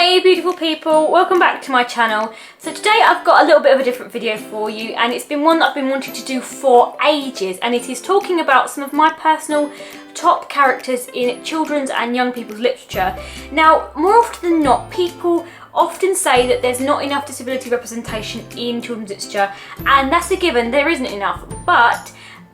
Hey beautiful people, welcome back to my channel. So today I've got a little bit of a different video for you, and it's been one that I've been wanting to do for ages, and it is talking about some of my personal top characters in children's and young people's literature. Now, more often than not, people often say that there's not enough disability representation in children's literature, and that's a given, there isn't enough, but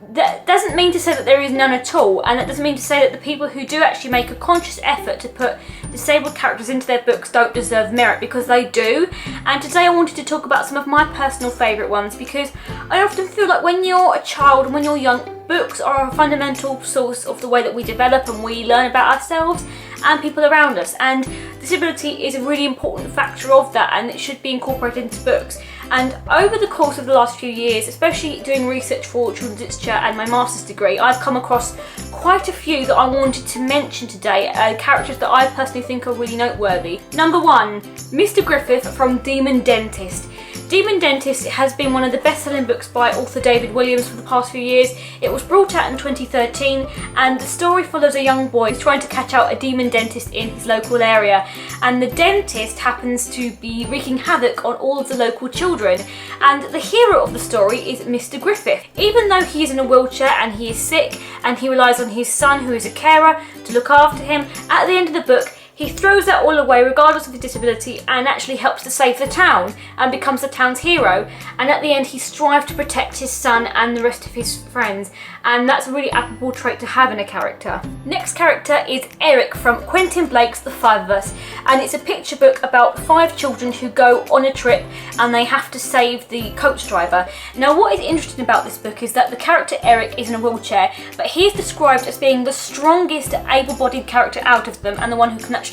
that doesn't mean to say that there is none at all, and that doesn't mean to say that the people who do actually make a conscious effort to put disabled characters into their books don't deserve merit, because they do. And today I wanted to talk about some of my personal favourite ones, because I often feel like when you're a child and when you're young, books are a fundamental source of the way that we develop and we learn about ourselves and people around us, and disability is a really important factor of that, and it should be incorporated into books. And over the course of the last few years, especially doing research for children's literature and my master's degree, I've come across quite a few that I wanted to mention today, characters that I personally think are really noteworthy. Number one, Mr. Griffith from Demon Dentist. Demon Dentist has been one of the best-selling books by author David Williams for the past few years. It was brought out in 2013, and the story follows a young boy trying to catch out a demon dentist in his local area, and the dentist happens to be wreaking havoc on all of the local children, and the hero of the story is Mr. Griffith. Even though he is in a wheelchair and he is sick and he relies on his son, who is a carer, to look after him, at the end of the book he throws that all away regardless of his disability and actually helps to save the town and becomes the town's hero. And at the end he strives to protect his son and the rest of his friends, and that's a really admirable trait to have in a character. Next character is Eric from Quentin Blake's The Five of Us, and it's a picture book about 5 children who go on a trip and they have to save the coach driver. Now, what is interesting about this book is that the character Eric is in a wheelchair, but he is described as being the strongest able-bodied character out of them and the one who can actually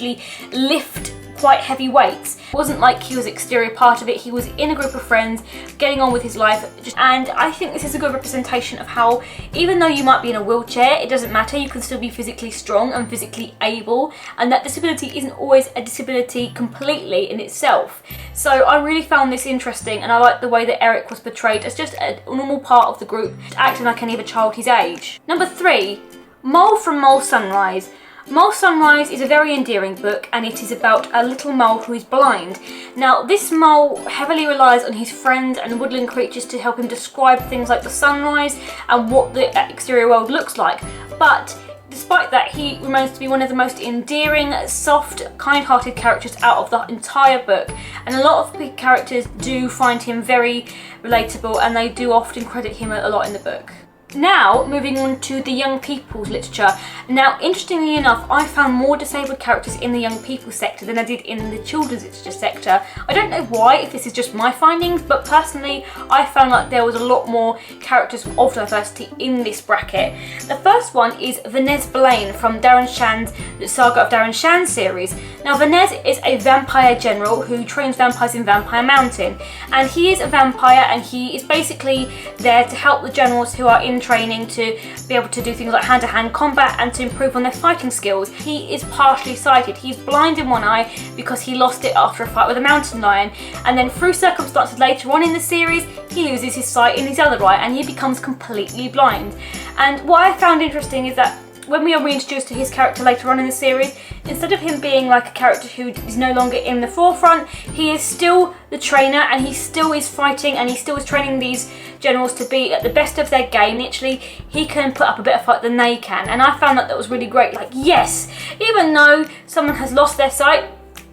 lift quite heavy weights. It wasn't like he was exterior part of it, he was in a group of friends getting on with his life, and I think this is a good representation of how even though you might be in a wheelchair, it doesn't matter, you can still be physically strong and physically able, and that disability isn't always a disability completely in itself. So I really found this interesting, and I like the way that Eric was portrayed as just a normal part of the group, acting like any other child his age. Number 3, Mole from Mole Sunrise. Mole Sunrise is a very endearing book, and it is about a little mole who is blind. Now, this mole heavily relies on his friends and woodland creatures to help him describe things like the sunrise and what the exterior world looks like. But despite that, he remains to be one of the most endearing, soft, kind-hearted characters out of the entire book. And a lot of big characters do find him very relatable, and they do often credit him a lot in the book. Now, moving on to the young people's literature. Now, interestingly enough, I found more disabled characters in the young people's sector than I did in the children's literature sector. I don't know why, if this is just my findings, but personally, I found like there was a lot more characters of diversity in this bracket. The first one is Vanessa Blaine from Darren Shan's The Saga of Darren Shan series. Now, Vanessa is a vampire general who trains vampires in Vampire Mountain, and he is a vampire, and he is basically there to help the generals who are in training to be able to do things like hand-to-hand combat and to improve on their fighting skills. He is partially sighted. He's blind in one eye because he lost it after a fight with a mountain lion, and then through circumstances later on in the series he loses his sight in his other eye and he becomes completely blind. And what I found interesting is that when we are reintroduced to his character later on in the series, instead of him being like a character who is no longer in the forefront, he is still the trainer, and he still is fighting, and he still is training these generals to be at the best of their game. Literally, he can put up a better fight than they can, and I found that was really great. Like, yes, even though someone has lost their sight,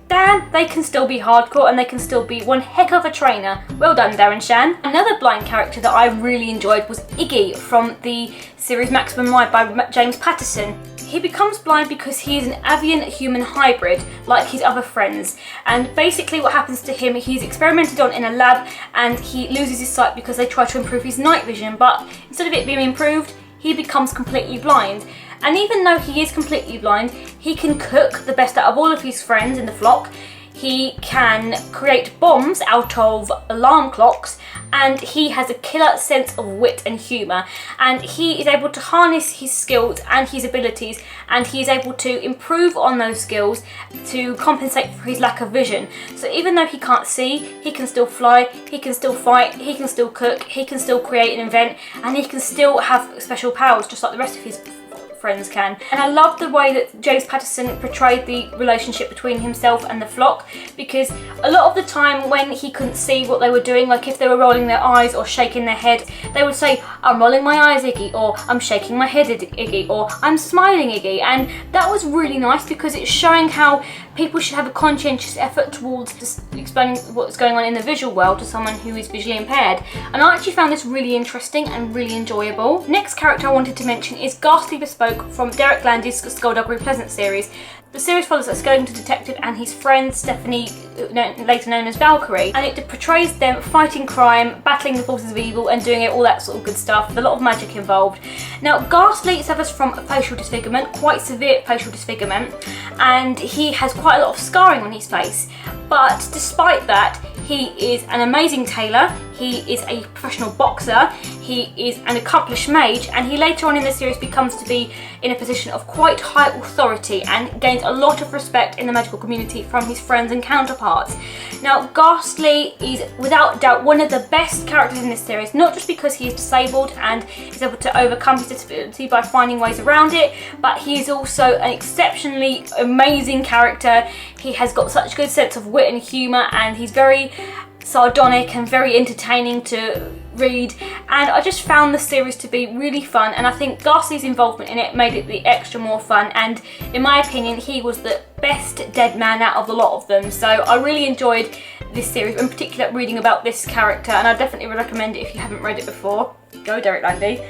damn, they can still be hardcore and they can still be one heck of a trainer. Well done, Darren Shan. Another blind character that I really enjoyed was Iggy from the series Maximum Ride by James Patterson. He becomes blind because he is an avian human hybrid like his other friends, and basically what happens to him, he's experimented on in a lab and he loses his sight because they try to improve his night vision, but instead of it being improved, he becomes completely blind. And even though he is completely blind, he can cook the best out of all of his friends in the flock. He can create bombs out of alarm clocks, and he has a killer sense of wit and humour, and he is able to harness his skills and his abilities, and he is able to improve on those skills to compensate for his lack of vision. So even though he can't see, he can still fly, he can still fight, he can still cook, he can still create and invent, and he can still have special powers just like the rest of his friends can. And I love the way that James Patterson portrayed the relationship between himself and the flock, because a lot of the time when he couldn't see what they were doing, like if they were rolling their eyes or shaking their head, they would say, "I'm rolling my eyes, Iggy," or "I'm shaking my head, Iggy," or "I'm smiling, Iggy." And that was really nice because it's showing how people should have a conscientious effort towards just explaining what's going on in the visual world to someone who is visually impaired. And I actually found this really interesting and really enjoyable. Next character I wanted to mention is Ghastly Bespoke from Derek Landy's Skullduggery Pleasant series. The series follows a skeleton detective and his friend Stephanie, later known as Valkyrie, and it portrays them fighting crime, battling the forces of evil and doing all that sort of good stuff, with a lot of magic involved. Now Ghastly suffers from facial disfigurement, quite severe facial disfigurement, and he has quite a lot of scarring on his face. But despite that, he is an amazing tailor, he is a professional boxer, he is an accomplished mage, and he later on in the series becomes to be in a position of quite high authority and gains a lot of respect in the magical community from his friends and counterparts. Now Ghastly is without doubt one of the best characters in this series, not just because he is disabled and is able to overcome his disability by finding ways around it, but he is also an exceptionally amazing character. He has got such a good sense of wit and humour, and he's very sardonic and very entertaining to read, and I just found the series to be really fun, and I think Ghastly's involvement in it made it the extra more fun, and in my opinion he was the best dead man out of the lot of them. So I really enjoyed this series, in particular reading about this character, and I definitely would recommend it if you haven't read it before. Go Derek Landy.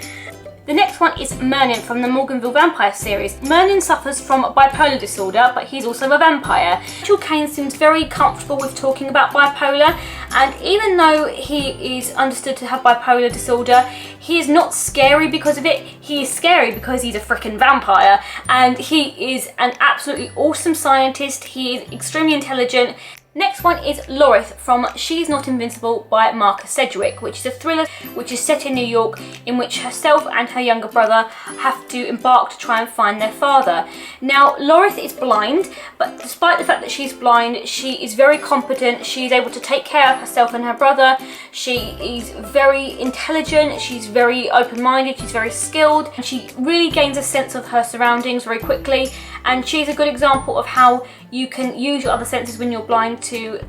The next one is Manon from the Morganville Vampire series. Manon suffers from bipolar disorder, but he's also a vampire. Rachel Kane seems very comfortable with talking about bipolar, and even though he is understood to have bipolar disorder, he is not scary because of it. He is scary because he's a freaking vampire, and he is an absolutely awesome scientist. He is extremely intelligent. Next one is Lorith from She's Not Invincible by Marcus Sedgwick, which is a thriller which is set in New York, in which herself and her younger brother have to embark to try and find their father. Now Lorith is blind, but despite the fact that she's blind, she is very competent. She's able to take care of herself and her brother. She is very intelligent, she's very open-minded, she's very skilled, and she really gains a sense of her surroundings very quickly, and she's a good example of how you can use your other senses when you're blind to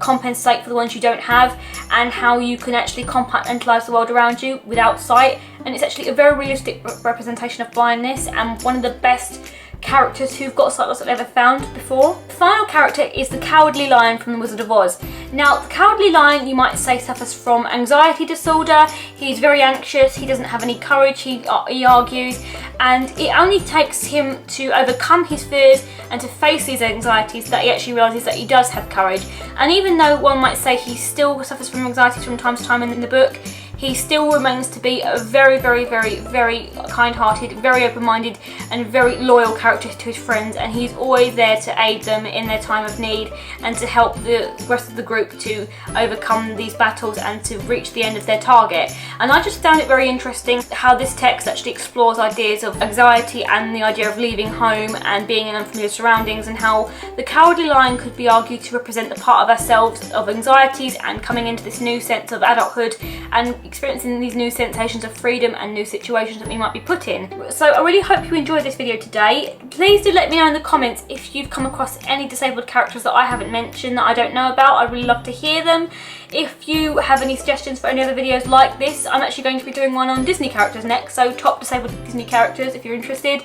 compensate for the ones you don't have, and how you can actually compartmentalise the world around you without sight. And it's actually a very realistic representation of blindness, and one of the best characters who've got sight loss I've ever found before. The final character is the Cowardly Lion from The Wizard of Oz. Now the Cowardly Lion, you might say, suffers from anxiety disorder. He's very anxious, he doesn't have any courage, he argues, and it only takes him to overcome his fears and to face these anxieties that he actually realises that he does have courage. And even though one might say he still suffers from anxieties from time to time in the book, he still remains to be a very, very, very, very kind-hearted, very open-minded and very loyal character to his friends, and he's always there to aid them in their time of need and to help the rest of the group to overcome these battles and to reach the end of their target. And I just found it very interesting how this text actually explores ideas of anxiety and the idea of leaving home and being in unfamiliar surroundings, and how the Cowardly Lion could be argued to represent the part of ourselves of anxieties and coming into this new sense of adulthood and experiencing these new sensations of freedom and new situations that we might be put in. So I really hope you enjoyed this video today. Please do let me know in the comments if you've come across any disabled characters that I haven't mentioned that I don't know about. I'd really love to hear them. If you have any suggestions for any other videos like this, I'm actually going to be doing one on Disney characters next, so top disabled Disney characters if you're interested,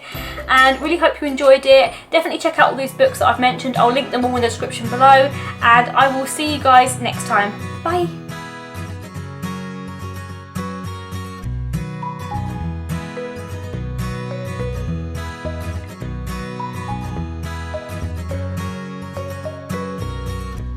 and really hope you enjoyed it. Definitely check out all these books that I've mentioned. I'll link them all in the description below, and I will see you guys next time. Bye!